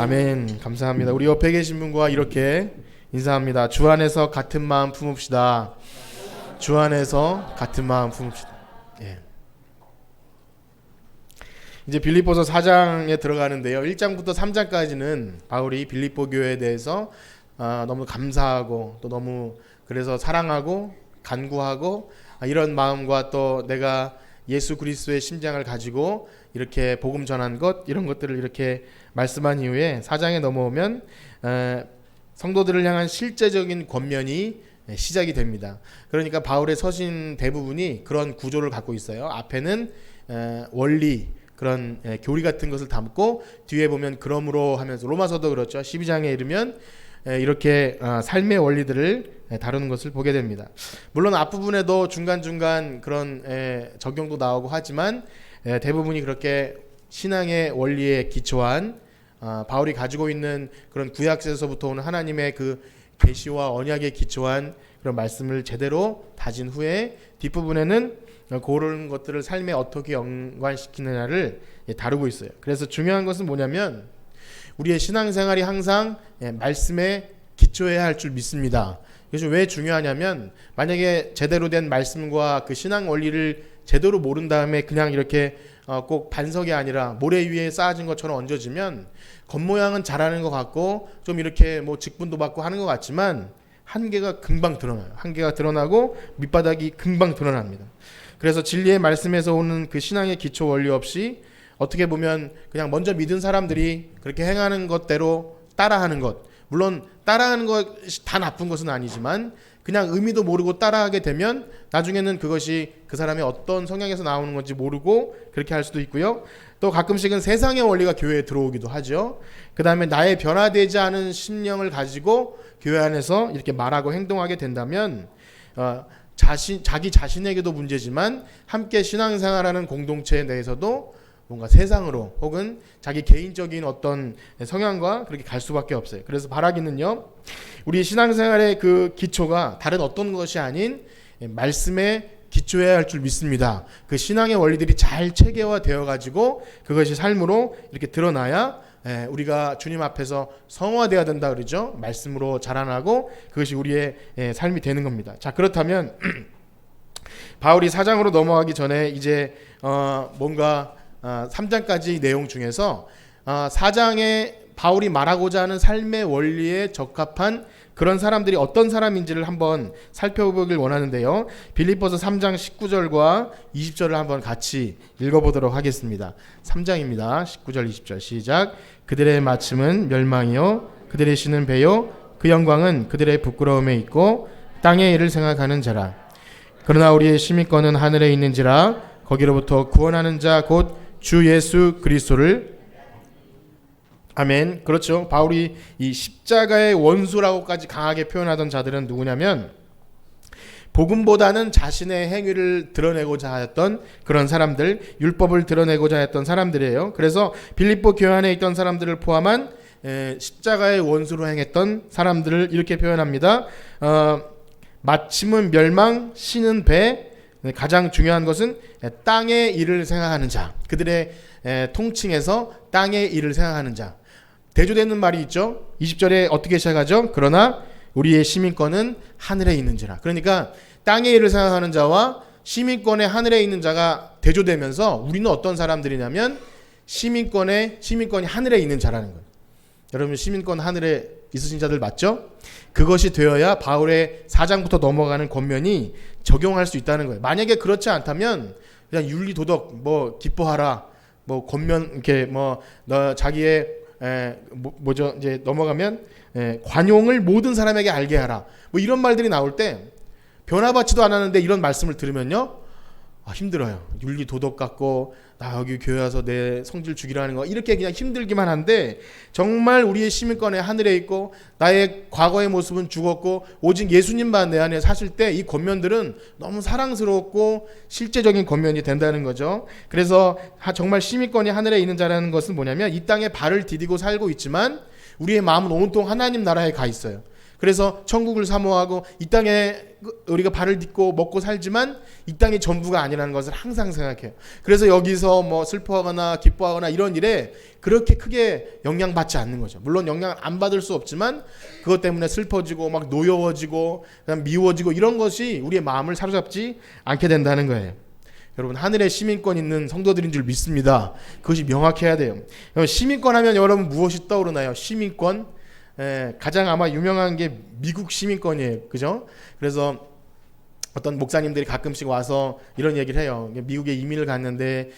아멘. 감사합니다. 우리 옆에 계신 분과 이렇게 인사합니다. 주 안에서 같은 마음 품읍시다. 주 안에서 같은 마음 품읍시다. 예. 이제 빌립보서 4장에 들어가는데요. 1장부터 3장까지는 바울이 빌립보 교회에 대해서 너무 감사하고 또 너무 그래서 사랑하고 간구하고 이런 마음과 또 내가 예수 그리스도의 심장을 가지고 이렇게 복음 전한 것 이런 것들을 이렇게 말씀한 이후에 4장에 넘어오면 성도들을 향한 실제적인 권면이 시작이 됩니다. 그러니까 바울의 서신 대부분이 그런 구조를 갖고 있어요. 앞에는 원리 그런 교리 같은 것을 담고 뒤에 보면 그러므로 하면서 로마서도 그렇죠. 12장에 이르면 이렇게 삶의 원리들을 다루는 것을 보게 됩니다. 물론 앞부분에도 중간중간 그런 적용도 나오고 하지만 대부분이 그렇게 신앙의 원리에 기초한 바울이 가지고 있는 그런 구약에서부터 오는 하나님의 그 계시와 언약에 기초한 그런 말씀을 제대로 다진 후에 뒷부분에는 그런 것들을 삶에 어떻게 연관시키느냐를 다루고 있어요. 그래서 중요한 것은 뭐냐면 우리의 신앙생활이 항상 말씀에 기초해야 할 줄 믿습니다. 그래서 왜 중요하냐면 만약에 제대로 된 말씀과 그 신앙 원리를 제대로 모른 다음에 그냥 이렇게 꼭 반석이 아니라 모래 위에 쌓아진 것처럼 얹어지면 겉모양은 잘하는 것 같고 좀 이렇게 뭐 직분도 받고 하는 것 같지만 한계가 금방 드러나요. 한계가 드러나고 밑바닥이 금방 드러납니다. 그래서 진리의 말씀에서 오는 그 신앙의 기초 원리 없이 어떻게 보면 그냥 먼저 믿은 사람들이 그렇게 행하는 것대로 따라하는 것, 물론 따라하는 것이 다 나쁜 것은 아니지만 그냥 의미도 모르고 따라하게 되면 나중에는 그것이 그 사람의 어떤 성향에서 나오는 건지 모르고 그렇게 할 수도 있고요. 또 가끔씩은 세상의 원리가 교회에 들어오기도 하죠. 그 다음에 나의 변화되지 않은 심령을 가지고 교회 안에서 이렇게 말하고 행동하게 된다면 자기 자신에게도 문제지만 함께 신앙생활하는 공동체 내에서도 뭔가 세상으로 혹은 자기 개인적인 어떤 성향과 그렇게 갈 수밖에 없어요. 그래서 바라기는요, 우리 신앙생활의 그 기초가 다른 어떤 것이 아닌 말씀에 기초해야 할 줄 믿습니다. 그 신앙의 원리들이 잘 체계화되어 가지고 그것이 삶으로 이렇게 드러나야 우리가 주님 앞에서 성화되어야 된다 그러죠. 말씀으로 자라나고 그것이 우리의 삶이 되는 겁니다. 자, 그렇다면 바울이 4장으로 넘어가기 전에 이제 뭔가 3장까지 내용 중에서 4장에 바울이 말하고자 하는 삶의 원리에 적합한 그런 사람들이 어떤 사람인지를 한번 살펴보길 원하는데요. 빌립보서 3장 19절과 20절을 한번 같이 읽어보도록 하겠습니다. 3장입니다. 19절 20절 시작. 그들의 마침은 멸망이요 그들의 신은 배요 그 영광은 그들의 부끄러움에 있고 땅의 일을 생각하는 자라. 그러나 우리의 시민권은 하늘에 있는지라 거기로부터 구원하는 자 곧 주 예수 그리스도를. 아멘. 그렇죠. 바울이 이 십자가의 원수라고까지 강하게 표현하던 자들은 누구냐면 복음보다는 자신의 행위를 드러내고자 하였던 그런 사람들, 율법을 드러내고자 했던 사람들이에요. 그래서 빌립보 교회 안에 있던 사람들을 포함한 십자가의 원수로 행했던 사람들을 이렇게 표현합니다. 마침은 멸망, 신은 배. 가장 중요한 것은 땅의 일을 생각하는 자, 그들의 통칭에서 땅의 일을 생각하는 자. 대조되는 말이 있죠. 20절에 어떻게 시작하죠? 그러나 우리의 시민권은 하늘에 있는지라. 그러니까 땅의 일을 생각하는 자와 시민권의 하늘에 있는 자가 대조되면서 우리는 어떤 사람들이냐면 시민권이 하늘에 있는 자라는 거예요. 여러분 시민권 하늘에 있으신 자들 맞죠? 그것이 되어야 바울의 4장부터 넘어가는 권면이 적용할 수 있다는 거예요. 만약에 그렇지 않다면 그냥 윤리 도덕 뭐 기뻐하라 뭐 권면 이렇게 뭐 너 자기의 뭐죠 이제 넘어가면 관용을 모든 사람에게 알게 하라 뭐 이런 말들이 나올 때 변화받지도 않았는데 이런 말씀을 들으면요 힘들어요. 윤리 도덕 갖고 나 여기 교회 와서 내 성질 죽이라는 거 이렇게 그냥 힘들기만 한데 정말 우리의 시민권에 하늘에 있고 나의 과거의 모습은 죽었고 오직 예수님만 내 안에 사실 때 이 권면들은 너무 사랑스럽고 실제적인 권면이 된다는 거죠. 그래서 정말 시민권이 하늘에 있는 자라는 것은 뭐냐면 이 땅에 발을 디디고 살고 있지만 우리의 마음은 온통 하나님 나라에 가 있어요. 그래서 천국을 사모하고 이 땅에 우리가 발을 딛고 먹고 살지만 이 땅이 전부가 아니라는 것을 항상 생각해요. 그래서 여기서 뭐 슬퍼하거나 기뻐하거나 이런 일에 그렇게 크게 영향받지 않는 거죠. 물론 영향을 안 받을 수 없지만 그것 때문에 슬퍼지고 막 노여워지고 그냥 미워지고 이런 것이 우리의 마음을 사로잡지 않게 된다는 거예요. 여러분, 하늘에 시민권 있는 성도들인 줄 믿습니다. 그것이 명확해야 돼요. 시민권 하면 여러분 무엇이 떠오르나요? 시민권? 가장 아마 유명한 게 미국 시민권이에요. 그죠? 그래서 어떤 목사님들이 가끔씩 와서 이런 얘기를 해요. 미국에 이민을 갔는데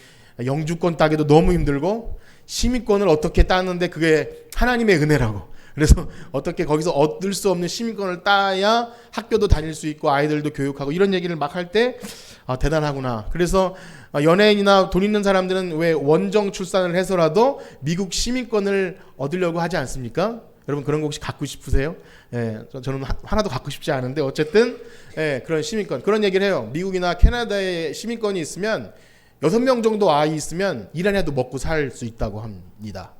영주권 따기도 너무 힘들고 시민권을 어떻게 따는데 그게 하나님의 은혜라고. 그래서 어떻게 거기서 얻을 수 없는 시민권을 따야 학교도 다닐 수 있고 아이들도 교육하고 이런 얘기를 막 할 때 대단하구나. 그래서 연예인이나 돈 있는 사람들은 왜 원정 출산을 해서라도 미국 시민권을 얻으려고 하지 않습니까? 여러분 그런 거 혹시 갖고 싶으세요? 저는 하나도 갖고 싶지 않은데 어쨌든 그런 시민권 그런 얘기를 해요. 미국이나 캐나다에 시민권이 있으면 6명 정도 아이 있으면 일 안 해도 먹고 살 수 있다고 합니다.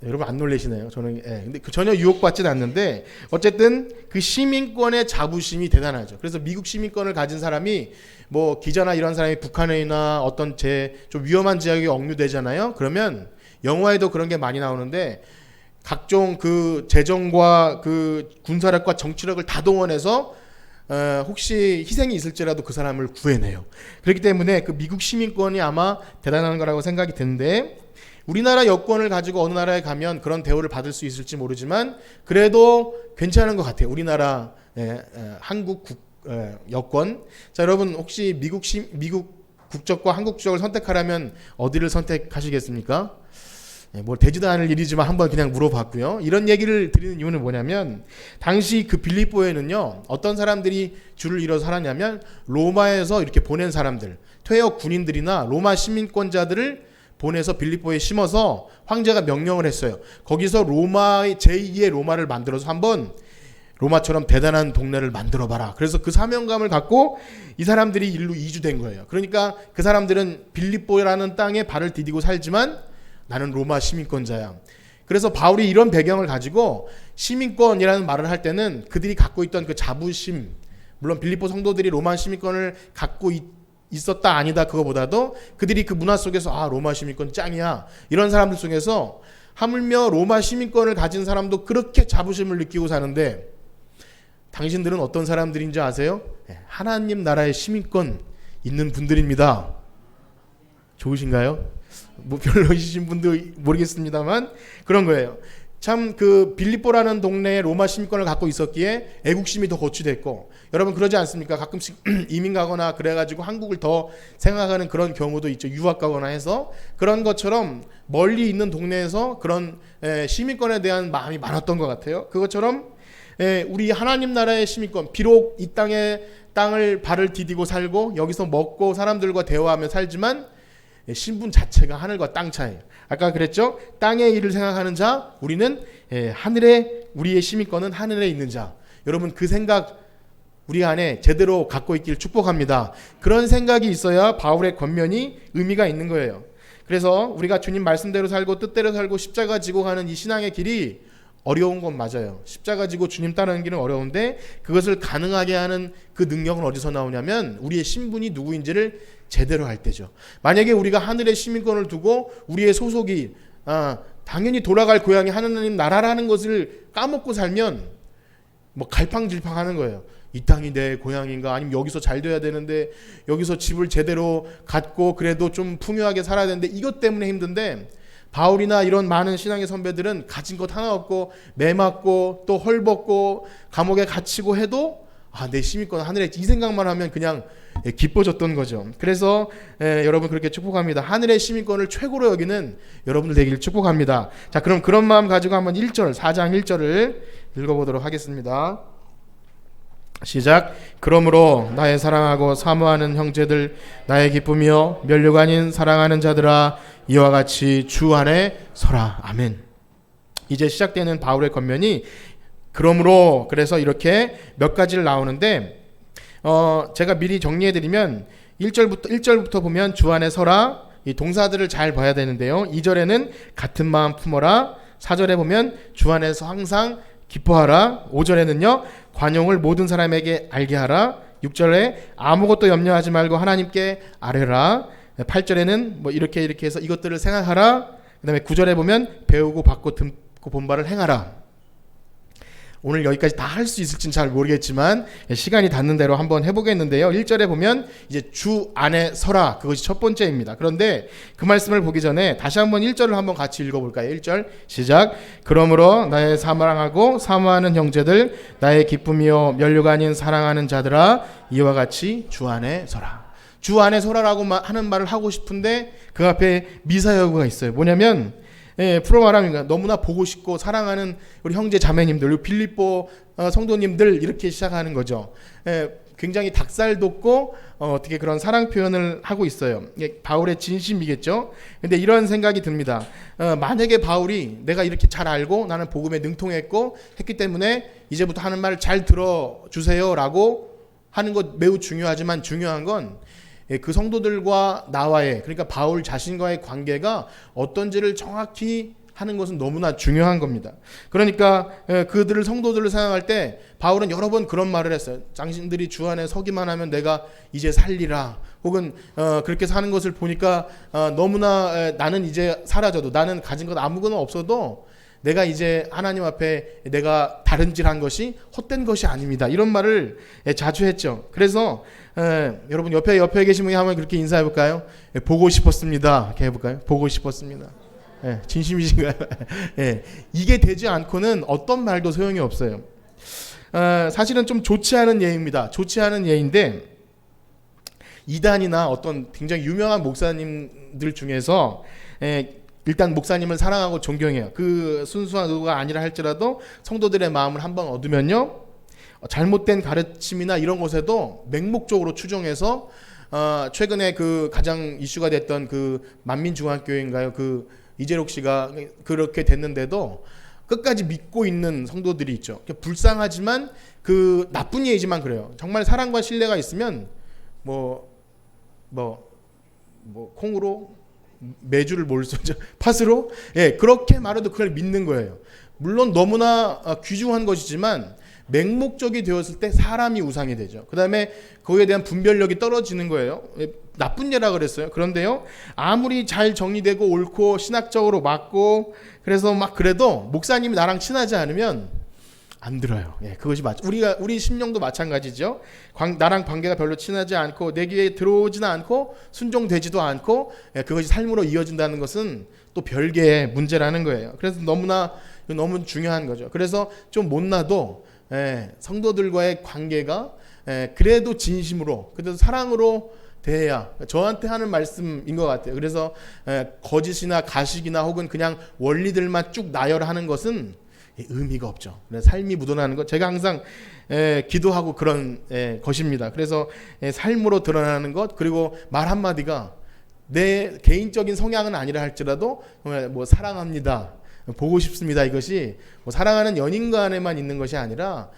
여러분 안 놀라시네요. 저는 근데 전혀 유혹받지는 않는데 어쨌든 그 시민권의 자부심이 대단하죠. 그래서 미국 시민권을 가진 사람이 뭐 기자나 이런 사람이 북한이나 어떤 좀 위험한 지역에 억류되잖아요. 그러면 영화에도 그런 게 많이 나오는데 각종 그 재정과 그 군사력과 정치력을 다 동원해서 혹시 희생이 있을지라도 그 사람을 구해내요. 그렇기 때문에 그 미국 시민권이 아마 대단한 거라고 생각이 드는데 우리나라 여권을 가지고 어느 나라에 가면 그런 대우를 받을 수 있을지 모르지만 그래도 괜찮은 것 같아요. 우리나라 한국 여권. 자, 여러분 혹시 미국 국적과 한국 국적을 선택하라면 어디를 선택하시겠습니까? 뭐 되지도 않을 일이지만 한번 그냥 물어봤고요. 이런 얘기를 드리는 이유는 뭐냐면 당시 그 빌립보에는요 어떤 사람들이 줄을 이뤄서 살았냐면 로마에서 이렇게 보낸 사람들, 퇴역 군인들이나 로마 시민권자들을 보내서 빌립보에 심어서 황제가 명령을 했어요. 거기서 로마의 제2의 로마를 만들어서 한번 로마처럼 대단한 동네를 만들어봐라. 그래서 그 사명감을 갖고 이 사람들이 일로 이주된 거예요. 그러니까 그 사람들은 빌립보라는 땅에 발을 디디고 살지만 나는 로마 시민권자야. 그래서 바울이 이런 배경을 가지고 시민권이라는 말을 할 때는 그들이 갖고 있던 그 자부심, 물론 빌립보 성도들이 로마 시민권을 갖고 있었다 아니다 그거보다도 그들이 그 문화 속에서 로마 시민권 짱이야 이런 사람들 속에서 하물며 로마 시민권을 가진 사람도 그렇게 자부심을 느끼고 사는데 당신들은 어떤 사람들인지 아세요? 하나님 나라의 시민권 있는 분들입니다. 좋으신가요? 뭐 별로이신 분도 모르겠습니다만 그런 거예요. 참 그 빌립보라는 동네에 로마 시민권을 갖고 있었기에 애국심이 더 고취됐고 여러분 그러지 않습니까? 가끔씩 이민 가거나 그래가지고 한국을 더 생각하는 그런 경우도 있죠. 유학 가거나 해서 그런 것처럼 멀리 있는 동네에서 그런 시민권에 대한 마음이 많았던 것 같아요. 그것처럼 우리 하나님 나라의 시민권 비록 이 땅을 발을 디디고 살고 여기서 먹고 사람들과 대화하며 살지만 신분 자체가 하늘과 땅 차이에요. 아까 그랬죠? 땅의 일을 생각하는 자 우리는 하늘에 우리의 시민권은 하늘에 있는 자. 여러분 그 생각 우리 안에 제대로 갖고 있길 축복합니다. 그런 생각이 있어야 바울의 권면이 의미가 있는 거예요. 그래서 우리가 주님 말씀대로 살고 뜻대로 살고 십자가 지고 가는 이 신앙의 길이 어려운 건 맞아요. 십자가 지고 주님 따르는 길은 어려운데 그것을 가능하게 하는 그 능력은 어디서 나오냐면 우리의 신분이 누구인지를 제대로 할 때죠. 만약에 우리가 하늘의 시민권을 두고 우리의 소속이 당연히 돌아갈 고향이 하나님 나라라는 것을 까먹고 살면 뭐 갈팡질팡하는 거예요. 이 땅이 내 고향인가 아니면 여기서 잘 돼야 되는데 여기서 집을 제대로 갖고 그래도 좀 풍요하게 살아야 되는데 이것 때문에 힘든데 바울이나 이런 많은 신앙의 선배들은 가진 것 하나 없고 매 맞고 또 헐벗고 감옥에 갇히고 해도 내 시민권 하늘에 이 생각만 하면 그냥 기뻐졌던 거죠. 그래서 여러분 그렇게 축복합니다. 하늘의 시민권을 최고로 여기는 여러분들 되기를 축복합니다. 자, 그럼 그런 마음 가지고 한번 1절 4장 1절을 읽어보도록 하겠습니다. 시작. 그러므로 나의 사랑하고 사모하는 형제들 나의 기쁨이여 면류가 아닌 사랑하는 자들아 이와 같이 주 안에 서라. 아멘. 이제 시작되는 바울의 권면이 그러므로 그래서 이렇게 몇 가지를 나오는데 제가 미리 정리해드리면 1절부터 보면 주 안에 서라 이 동사들을 잘 봐야 되는데요. 2절에는 같은 마음 품어라. 4절에 보면 주 안에서 항상 기뻐하라. 5절에는요. 관용을 모든 사람에게 알게 하라. 6절에 아무것도 염려하지 말고 하나님께 아뢰라. 8절에는 뭐 이렇게 해서 이것들을 생각하라. 그 다음에 9절에 보면 배우고 받고 듣고 본바를 행하라. 오늘 여기까지 다 할 수 있을지는 잘 모르겠지만 시간이 닿는 대로 한번 해보겠는데요. 1절에 보면 이제 주 안에 서라. 그것이 첫 번째입니다. 그런데 그 말씀을 보기 전에 다시 한번 1절을 한번 같이 읽어볼까요? 1절 시작. 그러므로 나의 사랑하고 사모하는 형제들, 나의 기쁨이요 면류가 아닌 사랑하는 자들아, 이와 같이 주 안에 서라. 주 안에 서라라고 하는 말을 하고 싶은데 그 앞에 미사여구가 있어요. 뭐냐면 프로 말하면 너무나 보고 싶고 사랑하는 우리 형제 자매님들, 빌립보 성도님들 이렇게 시작하는 거죠. 굉장히 닭살 돋고 어떻게 그런 사랑 표현을 하고 있어요. 바울의 진심이겠죠. 근데 이런 생각이 듭니다. 만약에 바울이 내가 이렇게 잘 알고 나는 복음에 능통했고 했기 때문에 이제부터 하는 말을 잘 들어주세요라고 하는 것 매우 중요하지만 중요한 건 그 성도들과 나와의, 그러니까 바울 자신과의 관계가 어떤지를 정확히 하는 것은 너무나 중요한 겁니다. 그러니까 그들을 성도들을 생각할 때 바울은 여러 번 그런 말을 했어요. 당신들이 주 안에 서기만 하면 내가 이제 살리라. 혹은 그렇게 사는 것을 보니까 너무나 나는 이제 사라져도, 나는 가진 것 아무거나 없어도 내가 이제 하나님 앞에 내가 다른질한 것이 헛된 것이 아닙니다. 이런 말을 자주 했죠. 그래서 여러분 옆에 계신 분이 한번 그렇게 인사해 볼까요? 보고 싶었습니다. 이렇게 해볼까요? 보고 싶었습니다. 진심이신가요? 이게 되지 않고는 어떤 말도 소용이 없어요. 사실은 좀 좋지 않은 예입니다. 좋지 않은 예인데 이단이나 어떤 굉장히 유명한 목사님들 중에서 일단 목사님을 사랑하고 존경해요. 그 순수한 의도가 아니라 할지라도 성도들의 마음을 한번 얻으면요, 잘못된 가르침이나 이런 것에도 맹목적으로 추종해서 최근에 그 가장 이슈가 됐던 그 만민중앙교회인가요? 그 이재록 씨가 그렇게 됐는데도 끝까지 믿고 있는 성도들이 있죠. 불쌍하지만 그 나쁜 예이지만 그래요. 정말 사랑과 신뢰가 있으면 뭐 콩으로 매주를 뭘 쏘죠? 팥으로? 그렇게 말해도 그걸 믿는 거예요. 물론 너무나 귀중한 것이지만 맹목적이 되었을 때 사람이 우상이 되죠. 그 다음에 거기에 대한 분별력이 떨어지는 거예요. 나쁜 예라 그랬어요. 그런데요, 아무리 잘 정리되고 옳고 신학적으로 맞고 그래서 막 그래도 목사님이 나랑 친하지 않으면 안 들어요. 그것이 맞죠. 우리 심령도 마찬가지죠. 나랑 관계가 별로 친하지 않고 내 귀에 들어오지는 않고 순종되지도 않고 그것이 삶으로 이어진다는 것은 또 별개의 문제라는 거예요. 그래서 너무 중요한 거죠. 그래서 좀 못나도 성도들과의 관계가 그래도 진심으로, 그래도 사랑으로 대해야, 저한테 하는 말씀인 것 같아요. 그래서 거짓이나 가식이나 혹은 그냥 원리들만 쭉 나열하는 것은 의미가 없죠. 삶이 묻어나는 것, 제가 항상 기도하고 그런 것입니다. 그래서 삶으로 드러나는 것, 그리고 말 한마디가 내 개인적인 성향은 아니라 할지라도 뭐 사랑합니다, 보고 싶습니다, 이것이 뭐 사랑하는 연인 간에만 있는 것이 아니라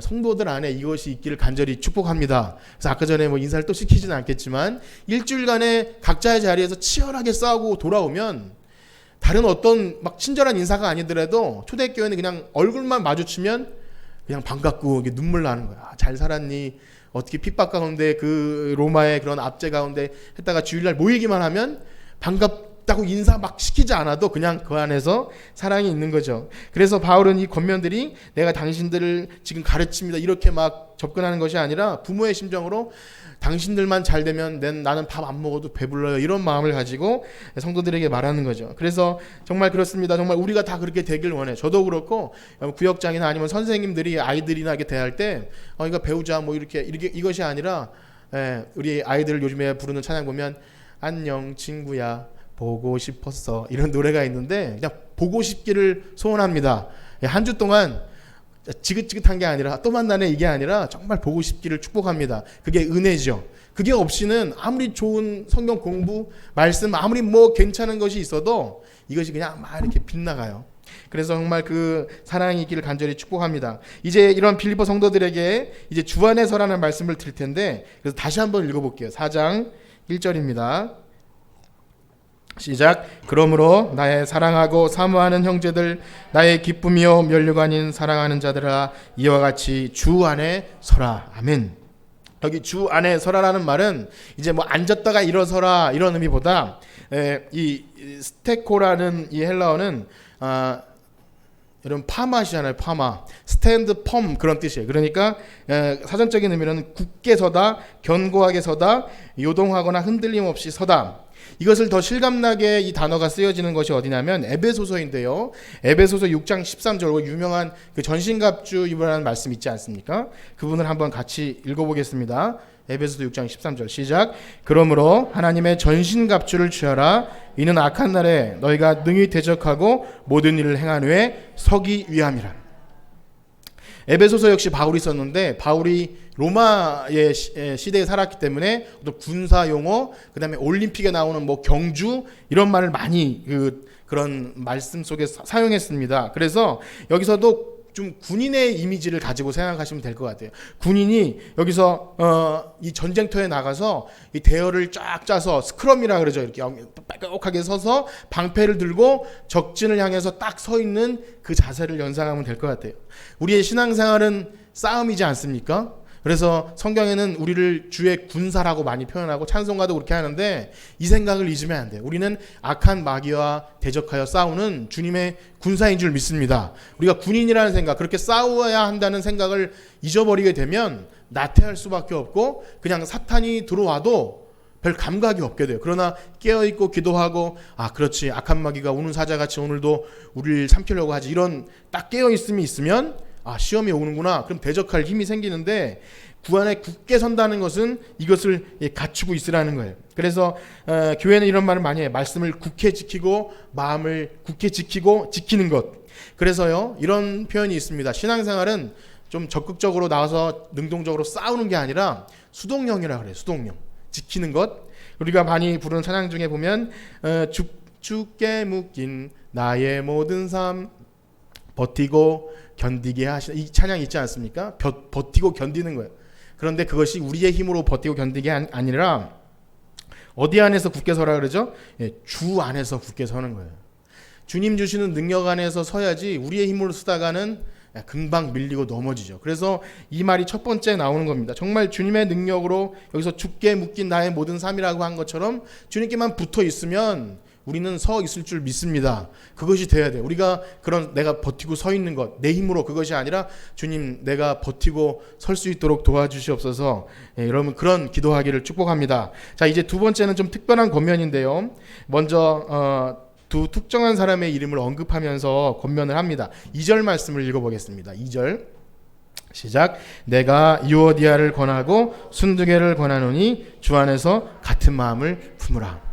성도들 안에 이것이 있기를 간절히 축복합니다. 그래서 아까 전에 뭐 인사를 또 시키지는 않겠지만 일주일간에 각자의 자리에서 치열하게 싸우고 돌아오면 다른 어떤 막 친절한 인사가 아니더라도 초대교회는 그냥 얼굴만 마주치면 그냥 반갑고 눈물 나는 거야. 잘 살았니? 어떻게 핍박 가운데 그 로마의 그런 압제 가운데 했다가 주일날 모이기만 하면 반갑다고 인사 막 시키지 않아도 그냥 그 안에서 사랑이 있는 거죠. 그래서 바울은 이 권면들이 내가 당신들을 지금 가르칩니다 이렇게 막 접근하는 것이 아니라 부모의 심정으로 당신들만 잘 되면 나는 밥 안 먹어도 배불러요, 이런 마음을 가지고 성도들에게 말하는 거죠. 그래서 정말 그렇습니다. 정말 우리가 다 그렇게 되길 원해. 저도 그렇고 구역장이나 아니면 선생님들이 아이들이나 이렇게 대할 때 이거 배우자 뭐 이렇게 이것이 아니라 우리 아이들을 요즘에 부르는 찬양 보면 안녕 친구야 보고 싶었어, 이런 노래가 있는데 그냥 보고 싶기를 소원합니다. 한 주 동안 지긋지긋한 게 아니라 또 만나네 이게 아니라 정말 보고 싶기를 축복합니다. 그게 은혜죠. 그게 없이는 아무리 좋은 성경 공부 말씀 아무리 뭐 괜찮은 것이 있어도 이것이 그냥 막 이렇게 빗나가요. 그래서 정말 그 사랑이 있기를 간절히 축복합니다. 이제 이런 빌립보 성도들에게 이제 주 안에서라는 말씀을 드릴 텐데, 그래서 다시 한번 읽어볼게요. 4장 1절입니다. 시작. 그러므로 나의 사랑하고 사모하는 형제들, 나의 기쁨이요 면류관인 사랑하는 자들아, 이와 같이 주 안에 서라. 아멘. 여기 주 안에 서라라는 말은 이제 뭐 앉았다가 일어서라 이런 의미보다 이 스테코라는 이 헬라어는 이런 파마시잖아요. 파마, 스탠드 펌 그런 뜻이에요. 그러니까 사전적인 의미는 굳게 서다, 견고하게 서다, 요동하거나 흔들림 없이 서다. 이것을 더 실감나게 이 단어가 쓰여지는 것이 어디냐면 에베소서인데요. 에베소서 6장 13절, 유명한 그 전신갑주이라는 말씀 있지 않습니까? 그분을 한번 같이 읽어보겠습니다. 에베소서 6장 13절 시작. 그러므로 하나님의 전신갑주를 취하라. 이는 악한 날에 너희가 능히 대적하고 모든 일을 행한 후에 서기 위함이라. 에베소서 역시 바울이 썼는데, 바울이 로마의 시대에 살았기 때문에 또 군사 용어, 그 다음에 올림픽에 나오는 뭐 경주 이런 말을 많이 그런 말씀 속에 사용했습니다. 그래서 여기서도 좀 군인의 이미지를 가지고 생각하시면 될 것 같아요. 군인이 여기서 이 전쟁터에 나가서 이 대열을 쫙 짜서 스크럼이라 그러죠. 이렇게 빽빽하게 서서 방패를 들고 적진을 향해서 딱 서 있는 그 자세를 연상하면 될 것 같아요. 우리의 신앙생활은 싸움이지 않습니까? 그래서 성경에는 우리를 주의 군사라고 많이 표현하고 찬송가도 그렇게 하는데, 이 생각을 잊으면 안 돼요. 우리는 악한 마귀와 대적하여 싸우는 주님의 군사인 줄 믿습니다. 우리가 군인이라는 생각, 그렇게 싸워야 한다는 생각을 잊어버리게 되면 나태할 수밖에 없고 그냥 사탄이 들어와도 별 감각이 없게 돼요. 그러나 깨어있고 기도하고, 그렇지, 악한 마귀가 우는 사자같이 오늘도 우리를 삼키려고 하지, 이런 딱 깨어있음이 있으면 시험이 오는구나, 그럼 대적할 힘이 생기는데, 구 안에 굳게 선다는 것은 이것을 갖추고 있으라는 거예요. 그래서 교회는 이런 말을 많이 해요. 말씀을 굳게 지키고 마음을 굳게 지키고 지키는 것. 그래서요, 이런 표현이 있습니다. 신앙생활은 좀 적극적으로 나와서 능동적으로 싸우는 게 아니라 수동령이라 그래요. 수동령. 지키는 것. 우리가 많이 부르는 찬양 중에 보면 주께 묶인 나의 모든 삶 버티고 견디게 하시는, 이 찬양 있지 않습니까? 버티고 견디는 거예요. 그런데 그것이 우리의 힘으로 버티고 견디게 아니라 어디 안에서 굳게 서라 그러죠? 주 안에서 굳게 서는 거예요. 주님 주시는 능력 안에서 서야지 우리의 힘으로 쓰다가는 금방 밀리고 넘어지죠. 그래서 이 말이 첫 번째 나오는 겁니다. 정말 주님의 능력으로, 여기서 주께 묶인 나의 모든 삶이라고 한 것처럼 주님께만 붙어 있으면 우리는 서 있을 줄 믿습니다. 그것이 돼야 돼요. 우리가 그런 내가 버티고 서 있는 것, 내 힘으로, 그것이 아니라 주님, 내가 버티고 설 수 있도록 도와주시옵소서. 여러분, 그런 기도하기를 축복합니다. 자, 이제 두 번째는 좀 특별한 권면인데요. 먼저 두 특정한 사람의 이름을 언급하면서 권면을 합니다. 2절 말씀을 읽어보겠습니다. 2절 시작. 내가 유오디아를 권하고 순두개를 권하노니 주 안에서 같은 마음을 품으라.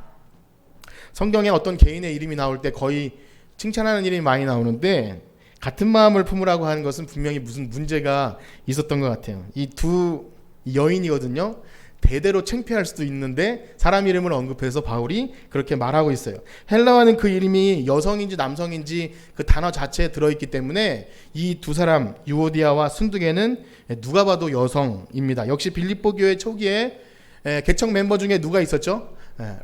성경에 어떤 개인의 이름이 나올 때 거의 칭찬하는 이름이 많이 나오는데, 같은 마음을 품으라고 하는 것은 분명히 무슨 문제가 있었던 것 같아요. 이 두 여인이거든요. 대대로 창피할 수도 있는데 사람 이름을 언급해서 바울이 그렇게 말하고 있어요. 헬라어는 그 이름이 여성인지 남성인지 그 단어 자체에 들어있기 때문에 이 두 사람, 유오디아와 순두개는 누가 봐도 여성입니다. 역시 빌립보 교회 초기에 개척 멤버 중에 누가 있었죠?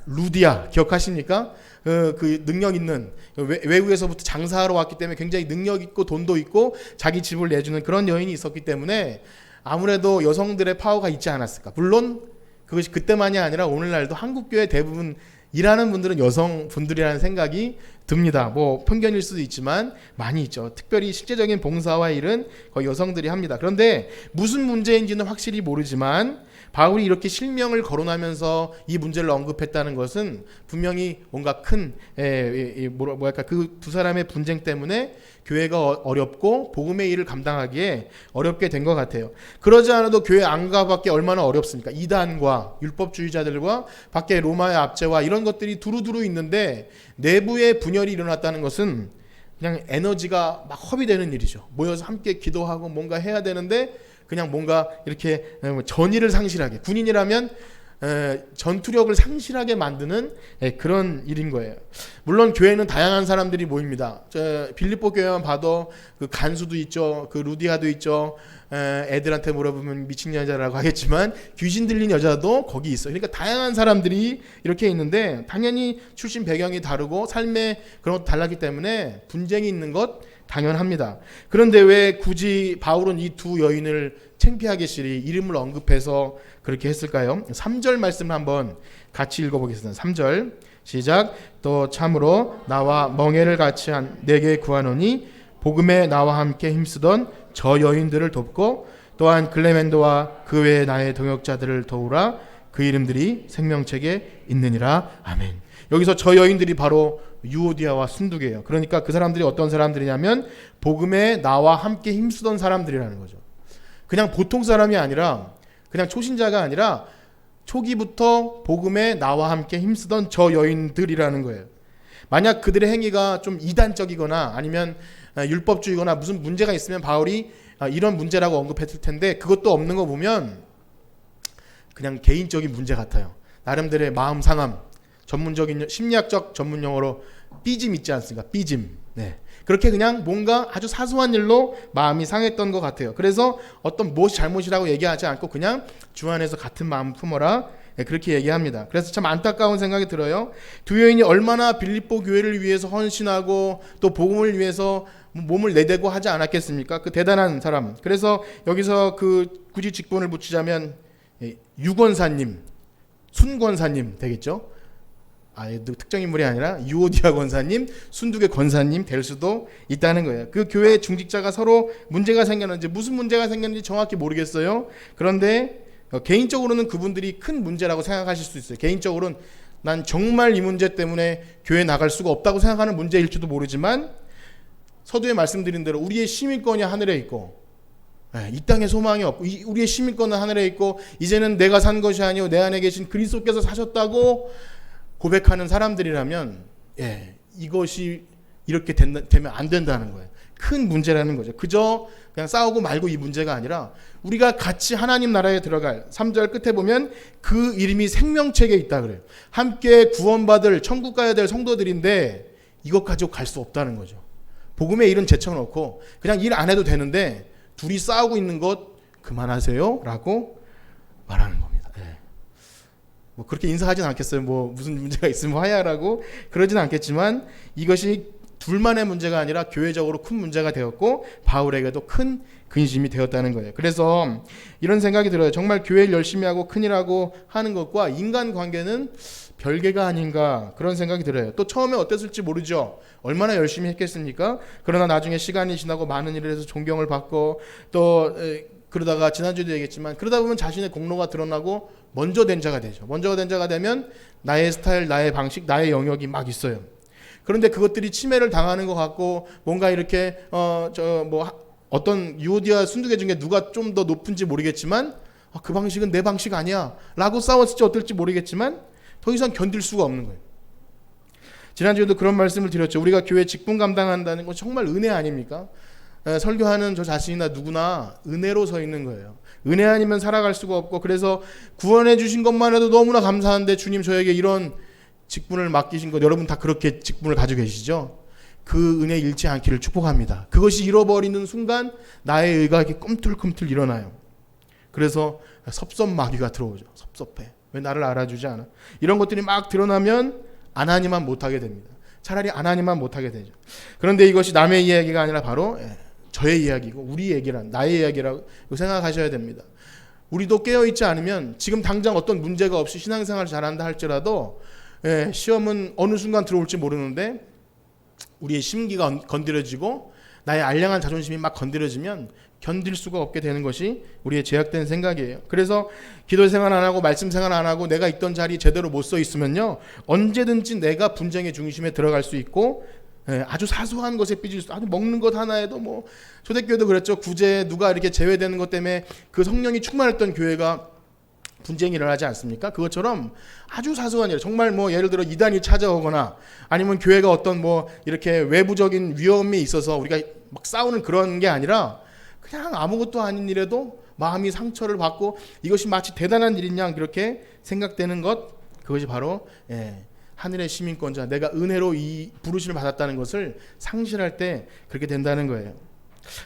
루디아 기억하십니까? 그 능력 있는, 외국에서부터 장사하러 왔기 때문에 굉장히 능력 있고 돈도 있고 자기 집을 내주는 그런 여인이 있었기 때문에 아무래도 여성들의 파워가 있지 않았을까. 물론 그것이 그때만이 아니라 오늘날도 한국교회 대부분 일하는 분들은 여성분들이라는 생각이 듭니다. 뭐 편견일 수도 있지만 많이 있죠. 특별히 실제적인 봉사와 일은 거의 여성들이 합니다. 그런데 무슨 문제인지는 확실히 모르지만 바울이 이렇게 실명을 거론하면서 이 문제를 언급했다는 것은 분명히 뭔가 큰 뭐랄까, 그 두 사람의 분쟁 때문에 교회가 어렵고 복음의 일을 감당하기에 어렵게 된 것 같아요. 그러지 않아도 교회 안 가밖에 얼마나 어렵습니까? 이단과 율법주의자들과 밖에 로마의 압제와 이런 것들이 두루두루 있는데 내부에 분열이 일어났다는 것은 그냥 에너지가 막 허비되는 일이죠. 모여서 함께 기도하고 뭔가 해야 되는데 그냥 뭔가 이렇게 전의를 상실하게, 군인이라면 전투력을 상실하게 만드는 그런 일인 거예요. 물론 교회는 다양한 사람들이 모입니다. 빌립보 교회만 봐도 그 간수도 있죠, 그 루디아도 있죠. 애들한테 물어보면 미친 여자라고 하겠지만 귀신 들린 여자도 거기 있어요. 그러니까 다양한 사람들이 이렇게 있는데 당연히 출신 배경이 다르고 삶의 그런 것도 달랐기 때문에 분쟁이 있는 것 당연합니다. 그런데 왜 굳이 바울은 이 두 여인을 창피하게시리 이름을 언급해서 그렇게 했을까요? 3절 말씀을 한번 같이 읽어보겠습니다. 3절 시작. 또 참으로 나와 멍에를 같이 한 내게 구하노니 복음에 나와 함께 힘쓰던 저 여인들을 돕고 또한 클레멘도와 그 외의 나의 동역자들을 도우라. 그 이름들이 생명책에 있느니라. 아멘. 여기서 저 여인들이 바로 유오디아와 순두개예요. 그러니까 그 사람들이 어떤 사람들이냐면 복음에 나와 함께 힘쓰던 사람들이라는 거죠. 그냥 보통 사람이 아니라 그냥 초신자가 아니라 초기부터 복음에 나와 함께 힘쓰던 저 여인들이라는 거예요. 만약 그들의 행위가 좀 이단적이거나 아니면 율법주의거나 무슨 문제가 있으면 바울이 이런 문제라고 언급했을 텐데 그것도 없는 거 보면 그냥 개인적인 문제 같아요. 나름대로의 마음 상함, 전문적인 심리학적 전문 용어로 삐짐 있지 않습니까? 삐짐. 네. 그렇게 그냥 뭔가 아주 사소한 일로 마음이 상했던 것 같아요. 그래서 어떤 무엇이 잘못이라고 얘기하지 않고 그냥 주 안에서 같은 마음 품어라. 네, 그렇게 얘기합니다. 그래서 참 안타까운 생각이 들어요. 두 여인이 얼마나 빌립보 교회를 위해서 헌신하고 또 복음을 위해서 몸을 내대고 하지 않았겠습니까? 그 대단한 사람. 그래서 여기서 그 굳이 직분을 붙이자면 유권사님, 순권사님 되겠죠? 특정 인물이 아니라 유오디아 권사님, 순두개 권사님 될 수도 있다는 거예요. 그 교회 중직자가 서로 문제가 생겼는지 무슨 문제가 생겼는지 정확히 모르겠어요. 그런데 개인적으로는 그분들이 큰 문제라고 생각하실 수 있어요. 개인적으로는 난 정말 이 문제 때문에 교회 나갈 수가 없다고 생각하는 문제일지도 모르지만 서두에 말씀드린 대로 우리의 시민권이 하늘에 있고 이 땅에 소망이 없고 우리의 시민권은 하늘에 있고 이제는 내가 산 것이 아니오 내 안에 계신 그리스도께서 사셨다고 고백하는 사람들이라면 이것이 이렇게 되면 안 된다는 거예요. 큰 문제라는 거죠. 그저 그냥 싸우고 말고 이 문제가 아니라 우리가 같이 하나님 나라에 들어갈 3절 끝에 보면 그 이름이 생명책에 있다 그래요. 함께 구원받을 천국 가야 될 성도들인데 이것 가지고 갈 수 없다는 거죠. 복음에 일은 제쳐놓고 그냥 일 안 해도 되는데 둘이 싸우고 있는 것 그만하세요 라고 말하는 겁니다. 뭐 그렇게 인사하진 않겠어요. 뭐 무슨 문제가 있으면 화해하라고 그러진 않겠지만 이것이 둘만의 문제가 아니라 교회적으로 큰 문제가 되었고 바울에게도 큰 근심이 되었다는 거예요. 그래서 이런 생각이 들어요. 정말 교회를 열심히 하고 큰일하고 하는 것과 인간관계는 별개가 아닌가 그런 생각이 들어요. 또 처음에 어땠을지 모르죠. 얼마나 열심히 했겠습니까? 그러나 나중에 시간이 지나고 많은 일을 해서 존경을 받고 또 그러다가 지난주에도 얘기했지만 그러다 보면 자신의 공로가 드러나고 먼저 된 자가 되죠. 먼저 된 자가 되면 나의 스타일, 나의 방식, 나의 영역이 막 있어요. 그런데 그것들이 침해를 당하는 것 같고 뭔가 이렇게 어떤 유오디아 순두개 중에 누가 좀 더 높은지 모르겠지만 그 방식은 내 방식 아니야 라고 싸웠을지 어떨지 모르겠지만 더 이상 견딜 수가 없는 거예요. 지난주에도 그런 말씀을 드렸죠. 우리가 교회 직분 감당한다는 건 정말 은혜 아닙니까? 설교하는 저 자신이나 누구나 은혜로 서 있는 거예요. 은혜 아니면 살아갈 수가 없고 그래서 구원해 주신 것만 해도 너무나 감사한데 주님 저에게 이런 직분을 맡기신 것 여러분 다 그렇게 직분을 가지고 계시죠? 그 은혜 잃지 않기를 축복합니다. 그것이 잃어버리는 순간 나의 의가 이렇게 꿈틀꿈틀 일어나요. 그래서 섭섭마귀가 들어오죠. 섭섭해. 왜 나를 알아주지 않아? 이런 것들이 막 드러나면 안 하니만 못하게 됩니다. 차라리 안 하니만 못하게 되죠. 그런데 이것이 남의 이야기가 아니라 바로 저의 이야기고 우리 얘기란 나의 이야기라고 생각하셔야 됩니다. 우리도 깨어있지 않으면 지금 당장 어떤 문제가 없이 신앙생활을 잘한다 할지라도 시험은 어느 순간 들어올지 모르는데 우리의 심기가 건드려지고 나의 알량한 자존심이 막 건드려지면 견딜 수가 없게 되는 것이 우리의 제약된 생각이에요. 그래서 기도 생활 안 하고 말씀 생활 안 하고 내가 있던 자리 제대로 못 서 있으면요 언제든지 내가 분쟁의 중심에 들어갈 수 있고 아주 사소한 것에 삐질 수 아주 먹는 것 하나에도 뭐 초대교회도 그랬죠. 구제에 누가 이렇게 제외되는 것 때문에 그 성령이 충만했던 교회가 분쟁이 일어나지 않습니까? 그것처럼 아주 사소한 일, 정말 뭐 예를 들어 이단이 찾아오거나 아니면 교회가 어떤 뭐 이렇게 외부적인 위험이 있어서 우리가 막 싸우는 그런 게 아니라 그냥 아무것도 아닌 일에도 마음이 상처를 받고 이것이 마치 대단한 일인 양 그렇게 생각되는 것, 그것이 바로 하늘의 시민권자, 내가 은혜로 이 부르심을 받았다는 것을 상실할 때 그렇게 된다는 거예요.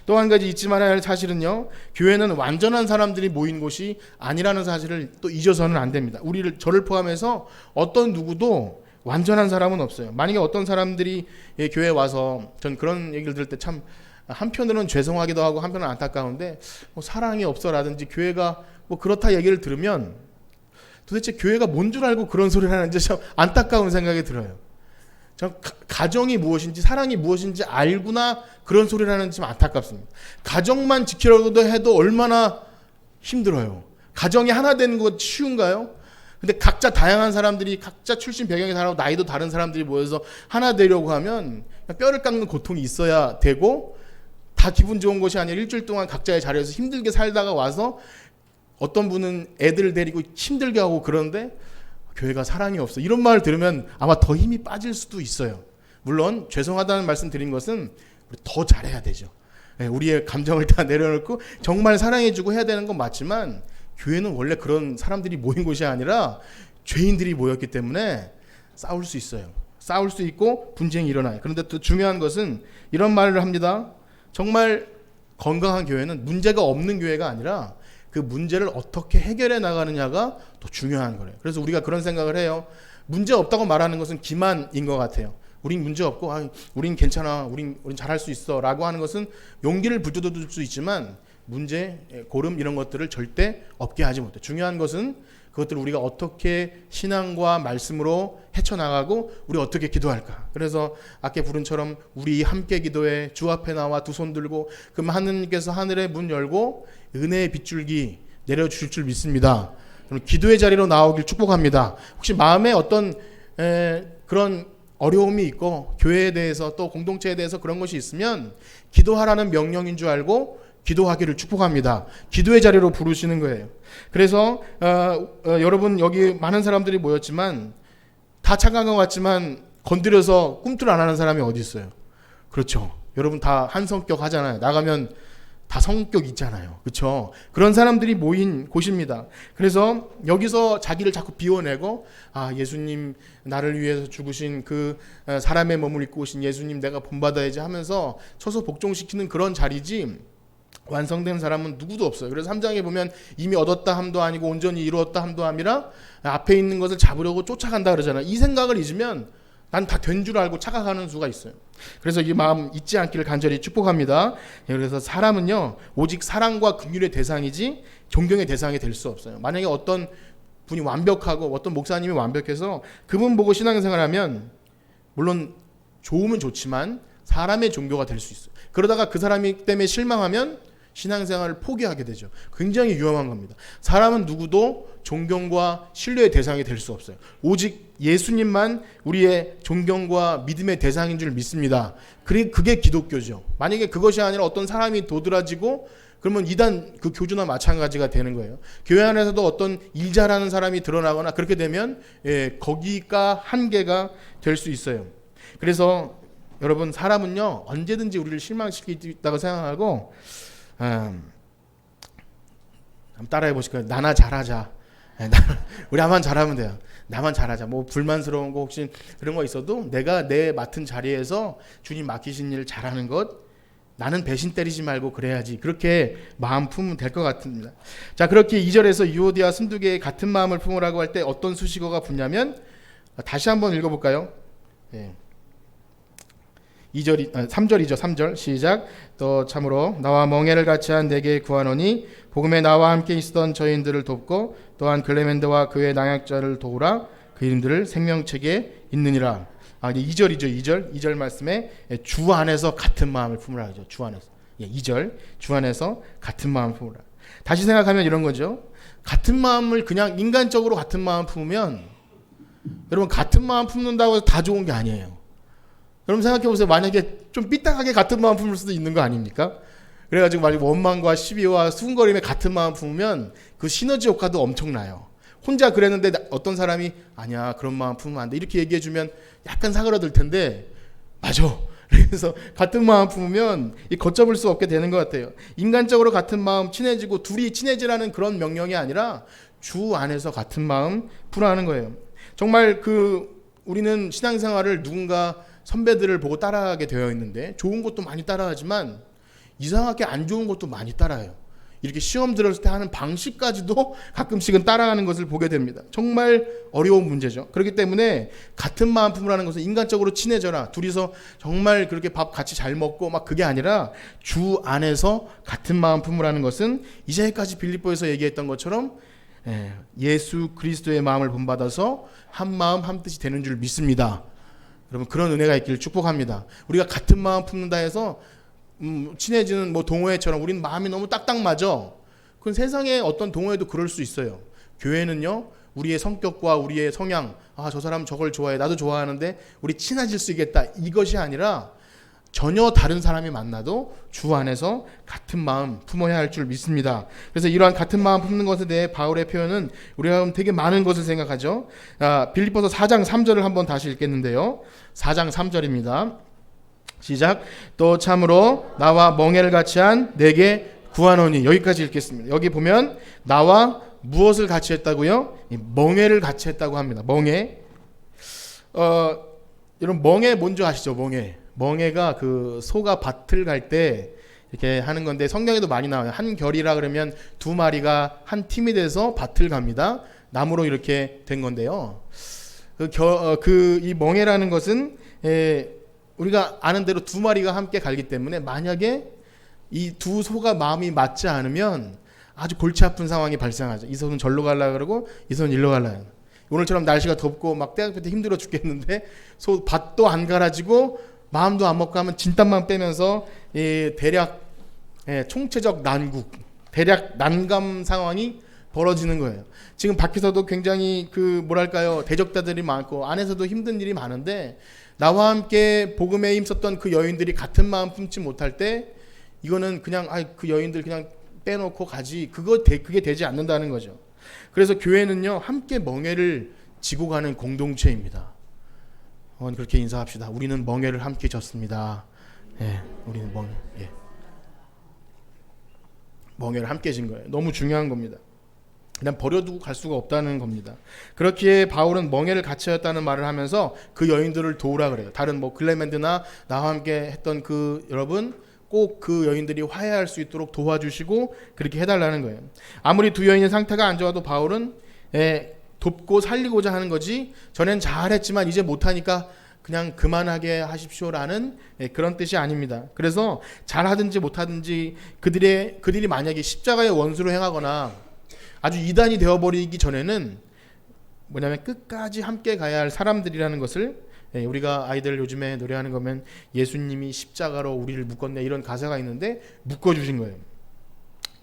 또 한 가지 잊지 말아야 할 사실은요, 교회는 완전한 사람들이 모인 곳이 아니라는 사실을 또 잊어서는 안 됩니다. 저를 포함해서 어떤 누구도 완전한 사람은 없어요. 만약에 어떤 사람들이 교회에 와서, 전 그런 얘기를 들을 때 참 한편으로는 죄송하기도 하고 한편으로는 안타까운데, 뭐 사랑이 없어라든지 교회가 뭐 그렇다 얘기를 들으면 도대체 교회가 뭔 줄 알고 그런 소리를 하는지 참 안타까운 생각이 들어요. 저 가정이 무엇인지 사랑이 무엇인지 알구나 그런 소리를 하는지 좀 안타깝습니다. 가정만 지키려고 해도 얼마나 힘들어요. 가정이 하나 되는 것 쉬운가요? 근데 각자 다양한 사람들이 각자 출신 배경이 다르고 나이도 다른 사람들이 모여서 하나 되려고 하면 뼈를 깎는 고통이 있어야 되고, 다 기분 좋은 것이 아니라 일주일 동안 각자의 자리에서 힘들게 살다가 와서 어떤 분은 애들을 데리고 힘들게 하고 그러는데 교회가 사랑이 없어, 이런 말을 들으면 아마 더 힘이 빠질 수도 있어요. 물론 죄송하다는 말씀 드린 것은 우리 더 잘해야 되죠. 우리의 감정을 다 내려놓고 정말 사랑해주고 해야 되는 건 맞지만, 교회는 원래 그런 사람들이 모인 곳이 아니라 죄인들이 모였기 때문에 싸울 수 있어요. 싸울 수 있고 분쟁이 일어나요. 그런데 또 중요한 것은 이런 말을 합니다. 정말 건강한 교회는 문제가 없는 교회가 아니라 그 문제를 어떻게 해결해 나가느냐가 더 중요한 거예요. 그래서 우리가 그런 생각을 해요. 문제 없다고 말하는 것은 기만인 것 같아요. 우린 문제 없고, 우린 괜찮아, 우린 잘할 수 있어 라고 하는 것은 용기를 불러줄 수 있지만 문제, 고름 이런 것들을 절대 없게 하지 못해. 중요한 것은 그것들을 우리가 어떻게 신앙과 말씀으로 헤쳐나가고 우리 어떻게 기도할까. 그래서 아까 부른처럼 우리 함께 기도해 주 앞에 나와 두 손 들고, 그럼 하느님께서 하늘의 문 열고 은혜의 빗줄기 내려주실 줄 믿습니다. 그럼 기도의 자리로 나오길 축복합니다. 혹시 마음에 어떤 그런 어려움이 있고 교회에 대해서 또 공동체에 대해서 그런 것이 있으면 기도하라는 명령인 줄 알고 기도하기를 축복합니다. 기도의 자리로 부르시는 거예요. 그래서 여러분 여기 많은 사람들이 모였지만 다 착한 것 같지만 건드려서 꿈틀 안 하는 사람이 어디 있어요? 그렇죠. 여러분 다 한 성격 하잖아요. 나가면 다 성격 있잖아요. 그렇죠? 그런 사람들이 모인 곳입니다. 그래서 여기서 자기를 자꾸 비워내고, 예수님 나를 위해서 죽으신 그 사람의 몸을 입고 오신 예수님 내가 본받아야지 하면서 서서 복종시키는 그런 자리지, 완성된 사람은 누구도 없어요. 그래서 3장에 보면 이미 얻었다 함도 아니고 온전히 이루었다 함도 아니라 앞에 있는 것을 잡으려고 쫓아간다 그러잖아요. 이 생각을 잊으면 난 다 된 줄 알고 착각하는 수가 있어요. 그래서 이 마음 잊지 않기를 간절히 축복합니다. 그래서 사람은요 오직 사랑과 긍휼의 대상이지 존경의 대상이 될 수 없어요. 만약에 어떤 분이 완벽하고 어떤 목사님이 완벽해서 그분 보고 신앙생활하면 물론 좋으면 좋지만 사람의 종교가 될 수 있어요. 그러다가 그 사람이 때문에 실망하면 신앙생활을 포기하게 되죠. 굉장히 위험한 겁니다. 사람은 누구도 존경과 신뢰의 대상이 될 수 없어요. 오직 예수님만 우리의 존경과 믿음의 대상인 줄 믿습니다. 그게 기독교죠. 만약에 그것이 아니라 어떤 사람이 도드라지고 그러면 이단 그 교주나 마찬가지가 되는 거예요. 교회 안에서도 어떤 일 잘하는 사람이 드러나거나 그렇게 되면 거기가 한계가 될 수 있어요. 그래서 여러분 사람은요 언제든지 우리를 실망시킬 수 있다고 생각하고 한번 따라해 보실까요? 나나 잘하자. 우리 나만 잘하면 돼요. 나만 잘하자. 뭐 불만스러운 거 혹시 그런 거 있어도 내가 내 맡은 자리에서 주님 맡기신 일을 잘하는 것, 나는 배신 때리지 말고 그래야지. 그렇게 마음 품으면 될 것 같습니다. 자, 그렇게 2절에서 유오디아 순두개의 같은 마음을 품으라고 할 때 어떤 수식어가 붙냐면, 다시 한번 읽어볼까요? 3절이죠. 3절 시작. 또 참으로 나와 멍에를 같이 한 내게 구하노니 복음에 나와 함께 있었던 저인들을 돕고 또한 글레멘드와 그의 낭약자를 도우라. 그 이름들을 생명책에 있느니라. 이제 2절이죠. 2절 말씀에 주 안에서 같은 마음을 품으라 하죠. 주 안에서. 2절 주 안에서 같은 마음을 품으라. 다시 생각하면 이런 거죠. 같은 마음을 그냥 인간적으로 같은 마음 품으면 여러분 같은 마음 품는다고 해서 다 좋은 게 아니에요. 여러분 생각해보세요. 만약에 좀 삐딱하게 같은 마음 품을 수도 있는 거 아닙니까? 그래가지고 만약 원망과 시비와 수군거림에 같은 마음 품으면 그 시너지 효과도 엄청나요. 혼자 그랬는데 어떤 사람이 아니야 그런 마음 품으면 안 돼 이렇게 얘기해주면 약간 사그라들 텐데 맞아 그래서 같은 마음 품으면 이 걷잡을 수 없게 되는 것 같아요. 인간적으로 같은 마음 친해지고 둘이 친해지라는 그런 명령이 아니라 주 안에서 같은 마음 풀어하는 거예요. 정말 우리는 신앙생활을 누군가 선배들을 보고 따라하게 되어 있는데 좋은 것도 많이 따라하지만 이상하게 안 좋은 것도 많이 따라해요. 이렇게 시험 들었을 때 하는 방식까지도 가끔씩은 따라가는 것을 보게 됩니다. 정말 어려운 문제죠. 그렇기 때문에 같은 마음 품으라는 것은 인간적으로 친해져라, 둘이서 정말 그렇게 밥 같이 잘 먹고 막 그게 아니라 주 안에서 같은 마음 품으라는 것은 이제까지 빌립보에서 얘기했던 것처럼 예수 그리스도의 마음을 본받아서 한 마음 한 뜻이 되는 줄 믿습니다. 여러분, 그런 은혜가 있기를 축복합니다. 우리가 같은 마음 품는다 해서 친해지는 동호회처럼 우리는 마음이 너무 딱딱 맞아. 그건 세상의 어떤 동호회도 그럴 수 있어요. 교회는요, 우리의 성격과 우리의 성향, 저 사람 저걸 좋아해, 나도 좋아하는데 우리 친해질 수 있겠다, 이것이 아니라 전혀 다른 사람이 만나도 주 안에서 같은 마음 품어야 할 줄 믿습니다. 그래서 이러한 같은 마음 품는 것에 대해 바울의 표현은 우리가 되게 많은 것을 생각하죠. 빌립보서 4장 3절을 한번 다시 읽겠는데요. 4장 3절입니다. 시작. 또 참으로 나와 멍에를 같이 한 내게 구하노니. 여기까지 읽겠습니다. 여기 보면 나와 무엇을 같이 했다고요? 멍에를 같이 했다고 합니다. 멍에. 여러분, 멍에 뭔지 아시죠? 멍에가 소가 밭을 갈 때 이렇게 하는 건데 성경에도 많이 나와요. 한 결이라 그러면 두 마리가 한 팀이 돼서 밭을 갑니다. 나무로 이렇게 된 건데요. 이 멍에라는 것은 우리가 아는 대로 두 마리가 함께 갈기 때문에 만약에 이 두 소가 마음이 맞지 않으면 아주 골치 아픈 상황이 발생하죠. 이 소는 절로 가려고 그러고 이 소는 일로 가려고. 오늘처럼 날씨가 덥고 막 때가 때 힘들어 죽겠는데 밭도 안 갈아지고 마음도 안 먹고 하면 진땀만 빼면서 대략 총체적 난국, 대략 난감 상황이 벌어지는 거예요. 지금 밖에서도 굉장히 대적자들이 많고 안에서도 힘든 일이 많은데 나와 함께 복음에 힘썼던 그 여인들이 같은 마음 품지 못할 때 이거는 그냥 그 여인들 그냥 빼놓고 가지, 그게 되지 않는다는 거죠. 그래서 교회는요, 함께 멍에를 지고 가는 공동체입니다. 그렇게 인사합시다. 우리는 멍에를 함께 졌습니다. 우리는 멍에를 함께 진 거예요. 너무 중요한 겁니다. 그냥 버려두고 갈 수가 없다는 겁니다. 그렇기에 바울은 멍에를 같이 했다는 말을 하면서 그 여인들을 도우라 그래요. 다른 클레멘드나 나와 함께 했던 여러분, 꼭 그 여인들이 화해할 수 있도록 도와주시고 그렇게 해달라는 거예요. 아무리 두 여인의 상태가 안 좋아도 바울은 돕고 살리고자 하는 거지, 전엔 잘했지만 이제 못하니까 그냥 그만하게 하십시오라는 그런 뜻이 아닙니다. 그래서 잘하든지 못하든지 그들이 만약에 십자가의 원수로 행하거나 아주 이단이 되어버리기 전에는 뭐냐면 끝까지 함께 가야 할 사람들이라는 것을, 우리가 아이들 요즘에 노래하는 거면 예수님이 십자가로 우리를 묶었네, 이런 가사가 있는데 묶어주신 거예요.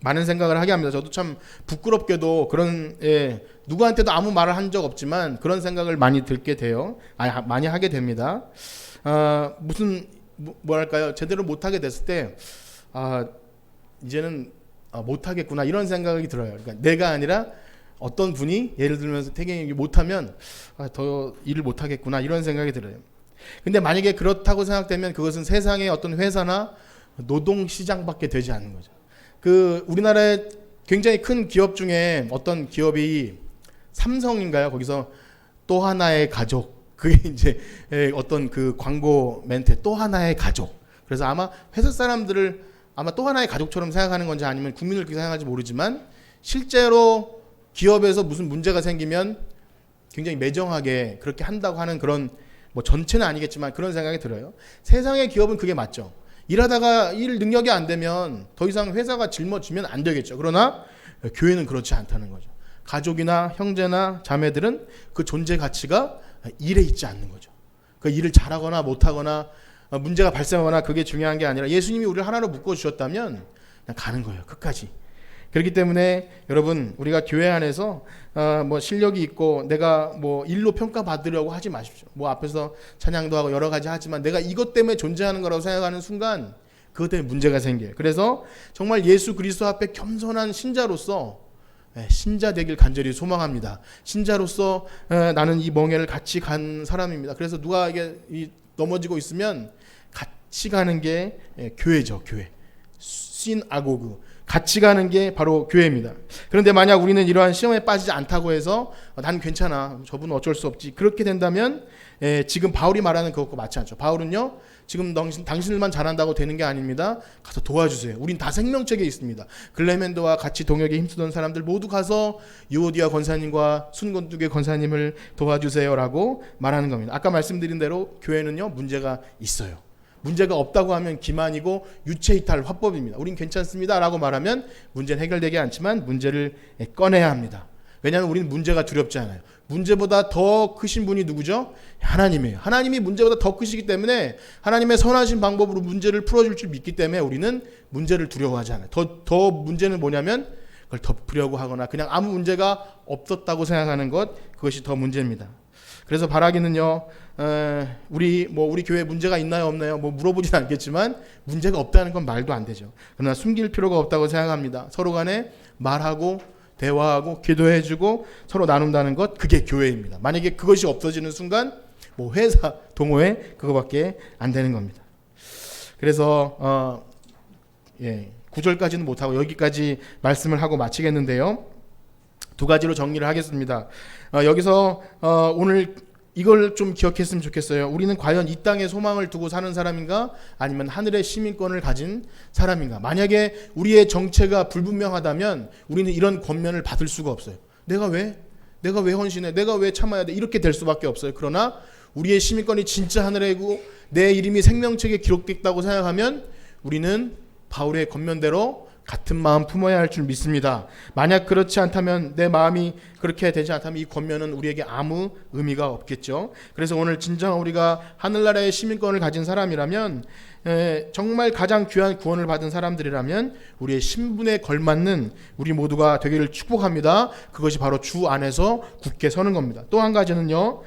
많은 생각을 하게 합니다. 저도 참 부끄럽게도 누구한테도 아무 말을 한 적 없지만 그런 생각을 많이 들게 돼요. 많이 하게 됩니다. 뭐랄까요, 제대로 못하게 됐을 때 이제는 못하겠구나, 이런 생각이 들어요. 그러니까 내가 아니라 어떤 분이 예를 들면서 되게 못하면 더 일을 못하겠구나, 이런 생각이 들어요. 근데 만약에 그렇다고 생각되면 그것은 세상의 어떤 회사나 노동시장밖에 되지 않는 거죠. 우리나라의 굉장히 큰 기업 중에 어떤 기업이 삼성인가요? 거기서 또 하나의 가족, 그게 이제 어떤 광고 멘트, 또 하나의 가족. 그래서 아마 회사 사람들을 또 하나의 가족처럼 생각하는 건지 아니면 국민을 그렇게 생각하는지 모르지만 실제로 기업에서 무슨 문제가 생기면 굉장히 매정하게 그렇게 한다고 하는 그런, 전체는 아니겠지만 그런 생각이 들어요. 세상의 기업은 그게 맞죠. 일하다가 일 능력이 안 되면 더 이상 회사가 짊어지면 안 되겠죠. 그러나 교회는 그렇지 않다는 거죠. 가족이나 형제나 자매들은 그 존재 가치가 일에 있지 않는 거죠. 그 일을 잘하거나 못하거나 문제가 발생하거나 그게 중요한 게 아니라 예수님이 우리를 하나로 묶어주셨다면 그냥 가는 거예요. 끝까지. 그렇기 때문에 여러분, 우리가 교회 안에서 실력이 있고 내가 일로 평가받으려고 하지 마십시오. 앞에서 찬양도 하고 여러 가지 하지만 내가 이것 때문에 존재하는 거라고 생각하는 순간 그것 때문에 문제가 생겨요. 그래서 정말 예수 그리스도 앞에 겸손한 신자로서 신자 되길 간절히 소망합니다. 신자로서 나는 이 멍에를 같이 간 사람입니다. 그래서 누가 이게 넘어지고 있으면 같이 가는 게 교회죠. 교회. 시나고그. 같이 가는 게 바로 교회입니다. 그런데 만약 우리는 이러한 시험에 빠지지 않다고 해서 난 괜찮아, 저분은 어쩔 수 없지, 그렇게 된다면 지금 바울이 말하는 그것과 맞지 않죠. 바울은요, 지금 당신들만 잘한다고 되는 게 아닙니다. 가서 도와주세요. 우린 다 생명책에 있습니다. 글레멘도와 같이 동역에 힘쓰던 사람들 모두 가서 유오디아 권사님과 순건두개 권사님을 도와주세요라고 말하는 겁니다. 아까 말씀드린 대로 교회는요, 문제가 있어요. 문제가 없다고 하면 기만이고 유체이탈 화법입니다. 우린 괜찮습니다 라고 말하면 문제는 해결되지 않지만 문제를 꺼내야 합니다. 왜냐하면 우리는 문제가 두렵지 않아요. 문제보다 더 크신 분이 누구죠? 하나님이에요. 하나님이 문제보다 더 크시기 때문에 하나님의 선하신 방법으로 문제를 풀어줄 줄 믿기 때문에 우리는 문제를 두려워하지 않아요. 더 문제는 뭐냐면 그걸 덮으려고 하거나 그냥 아무 문제가 없었다고 생각하는 것, 그것이 더 문제입니다. 그래서 바라기는요, 우리 교회에 문제가 있나요 없나요 물어보진 않겠지만 문제가 없다는 건 말도 안 되죠. 그러나 숨길 필요가 없다고 생각합니다. 서로 간에 말하고 대화하고 기도해주고 서로 나눈다는 것, 그게 교회입니다. 만약에 그것이 없어지는 순간 회사, 동호회 그거밖에 안 되는 겁니다. 그래서 9절까지는 못하고 여기까지 말씀을 하고 마치겠는데요. 두 가지로 정리를 하겠습니다. 여기서 오늘 이걸 좀 기억했으면 좋겠어요. 우리는 과연 이 땅에 소망을 두고 사는 사람인가, 아니면 하늘의 시민권을 가진 사람인가. 만약에 우리의 정체가 불분명하다면 우리는 이런 권면을 받을 수가 없어요. 내가 왜 헌신해? 내가 왜 참아야 돼? 이렇게 될 수밖에 없어요. 그러나 우리의 시민권이 진짜 하늘에고 내 이름이 생명책에 기록됐다고 생각하면 우리는 바울의 권면대로 같은 마음 품어야 할 줄 믿습니다. 만약 그렇지 않다면, 내 마음이 그렇게 되지 않다면 이 권면은 우리에게 아무 의미가 없겠죠. 그래서 오늘 진정 우리가 하늘나라의 시민권을 가진 사람이라면, 정말 가장 귀한 구원을 받은 사람들이라면 우리의 신분에 걸맞는 우리 모두가 되기를 축복합니다. 그것이 바로 주 안에서 굳게 서는 겁니다. 또 한 가지는요,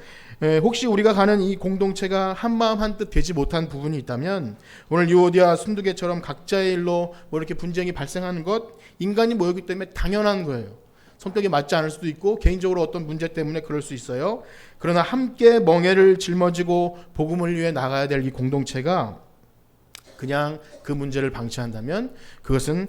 혹시 우리가 가는 이 공동체가 한마음 한뜻 되지 못한 부분이 있다면, 오늘 유오디아 순두개처럼 각자의 일로 이렇게 분쟁이 발생하는 것, 인간이 모였기 때문에 당연한 거예요. 성격이 맞지 않을 수도 있고 개인적으로 어떤 문제 때문에 그럴 수 있어요. 그러나 함께 멍에를 짊어지고 복음을 위해 나가야 될 이 공동체가 그냥 그 문제를 방치한다면 그것은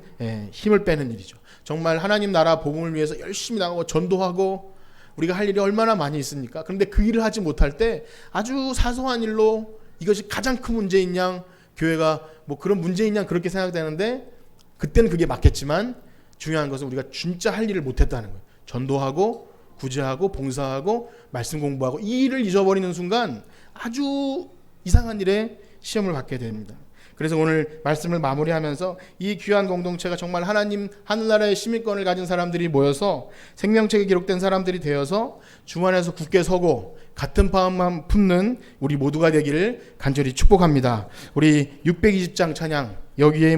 힘을 빼는 일이죠. 정말 하나님 나라 복음을 위해서 열심히 나가고 전도하고 우리가 할 일이 얼마나 많이 있습니까? 그런데 그 일을 하지 못할 때 아주 사소한 일로 이것이 가장 큰 문제인 양, 교회가 그런 문제인 양 그렇게 생각되는데, 그때는 그게 맞겠지만 중요한 것은 우리가 진짜 할 일을 못했다는 거예요. 전도하고 구제하고 봉사하고 말씀 공부하고 이 일을 잊어버리는 순간 아주 이상한 일에 시험을 받게 됩니다. 그래서 오늘 말씀을 마무리하면서 이 귀한 공동체가 정말 하나님 하늘나라의 시민권을 가진 사람들이 모여서 생명책에 기록된 사람들이 되어서 주 안에서 굳게 서고 같은 마음만 품는 우리 모두가 되기를 간절히 축복합니다. 우리 620장 찬양 여기에